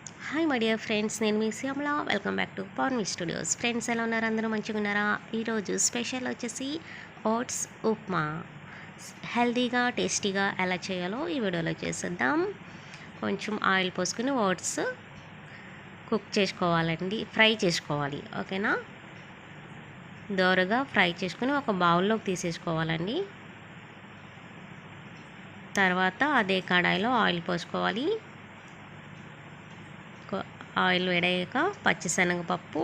Hi my dear friends, నేను మీ Shyamala. Welcome back to Pournami studios. Friends ఎలా ఉన్నారు? అందరూ మంచిగా ఉన్నారా? ఈరోజు స్పెషల్ వచ్చేసి ఓట్స్ ఉప్మా. హెల్తీగా టేస్టీగా ఎలా చేయాలో ఈ వీడియోలో చేసేద్దాం. కొంచెం ఆయిల్ పోసుకుని ఓట్స్ కుక్ చేసుకోవాలండి, ఫ్రై చేసుకోవాలి. ఓకేనా? దోరగా ఫ్రై చేసుకుని ఒక బౌల్లోకి తీసేసుకోవాలండి. తర్వాత అదే కడాయిలో ఆయిల్ పోసుకోవాలి. ఆయిల్ వేడయ్యాక పచ్చిశనగపప్పు,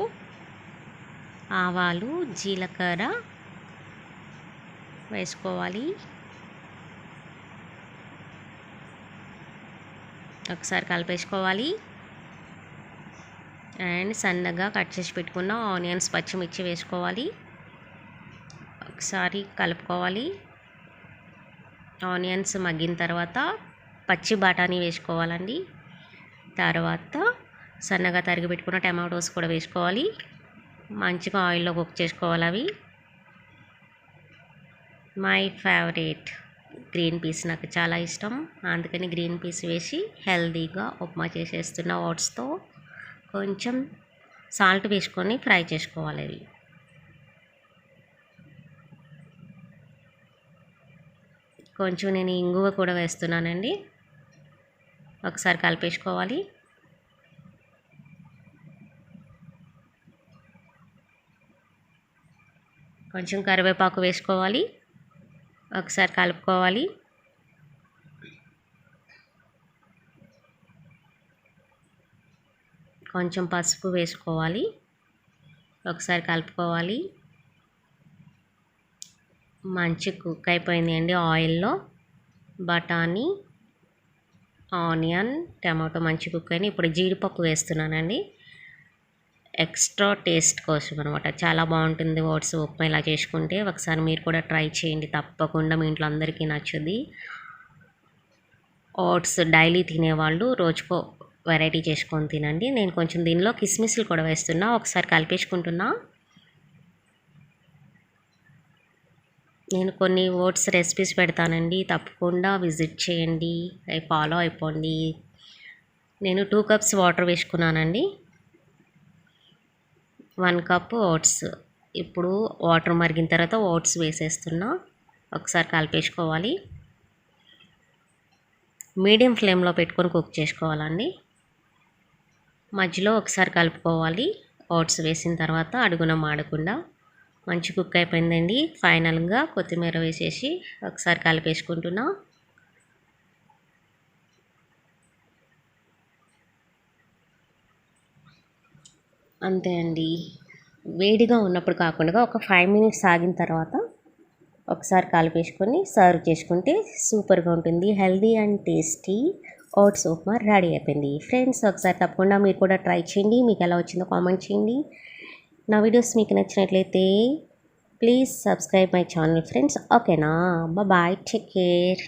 ఆవాలు, జీలకర్ర వేసుకోవాలి. ఒకసారి కలిపేసుకోవాలి. అండ్ సన్నగా కట్ చేసి పెట్టుకున్న ఆనియన్స్, పచ్చిమిర్చి వేసుకోవాలి. ఒకసారి కలుపుకోవాలి. ఆనియన్స్ మగ్గిన తర్వాత పచ్చి బఠానీ వేసుకోవాలండి. తర్వాత సన్నగా తరిగి పెట్టుకున్న టమాటోస్ కూడా వేసుకోవాలి. మంచిగా ఆయిల్లో కుక్ చేసుకోవాలి. అవి మై ఫేవరెట్ గ్రీన్ పీస్, నాకు చాలా ఇష్టం. అందుకని గ్రీన్ పీస్ వేసి హెల్తీగా ఉప్మా చేసేస్తున్న ఓట్స్తో. కొంచెం సాల్ట్ వేసుకొని ఫ్రై చేసుకోవాలి. అవి కొంచెం నేను ఇంగువ కూడా వేస్తున్నానండి. ఒకసారి కలిపేసుకోవాలి. కొంచెం కరివేపాకు వేసుకోవాలి. ఒకసారి కలుపుకోవాలి. కొంచెం పసుపు వేసుకోవాలి. ఒకసారి కలుపుకోవాలి. మంచి కుక్ అయిపోయింది అండి ఆయిల్లో. బఠానీ, ఆనియన్, టమాటో మంచి కుక్ అయినాయి. ఇప్పుడు జీడిపప్పు వేస్తున్నానండి, ఎక్స్ట్రా టేస్ట్ కోసం అనమాట. చాలా బాగుంటుంది ఓట్స్ ఉప్మా ఇలా చేసుకుంటే. ఒకసారి మీరు కూడా ట్రై చేయండి తప్పకుండా, మీ ఇంట్లో అందరికీ నచ్చుద్ది. ఓట్స్ డైలీ తినేవాళ్ళు రోజుకో వెరైటీ చేసుకొని తినండి. నేను కొంచెం దీనిలో కిస్మిస్లు కూడా వేస్తున్నా. ఒకసారి కలిపేసుకుంటున్నా. నేను కొన్ని ఓట్స్ రెసిపీస్ పెడతానండి, తప్పకుండా విజిట్ చేయండి, ఫాలో అయిపోండి. నేను 2 కప్స్ వాటర్ వేసుకున్నానండి. 1 కప్ ఓట్స్. ఇప్పుడు వాటర్ మరిగిన తర్వాత ఓట్స్ వేసేస్తున్నా. ఒకసారి కలిపేసుకోవాలి. మీడియం ఫ్లేమ్లో పెట్టుకొని కుక్ చేసుకోవాలండి. మధ్యలో ఒకసారి కలుపుకోవాలి. ఓట్స్ వేసిన తర్వాత అడుగున మాడకుండా. మంచి కుక్ అయిపోయిందండి. ఫైనల్గా కొత్తిమీర వేసేసి ఒకసారి కలిపేసుకుంటున్నా. అంతే అండి. వేడిగా ఉన్నప్పుడు కాకుండా ఒక 5 మినిట్స్ ఆగిన తర్వాత ఒకసారి కలిపేసుకొని సర్వ్ చేసుకుంటే సూపర్గా ఉంటుంది. Healthy and tasty oats upma ready అయిపోయింది. ఫ్రెండ్స్, ఒకసారి తప్పకుండా మీరు కూడా ట్రై చేయండి. మీకు ఎలా వచ్చిందో కామెంట్ చేయండి. నా వీడియోస్ మీకు నచ్చినట్లయితే please subscribe my channel friends. ఓకేనా? Bye, take care.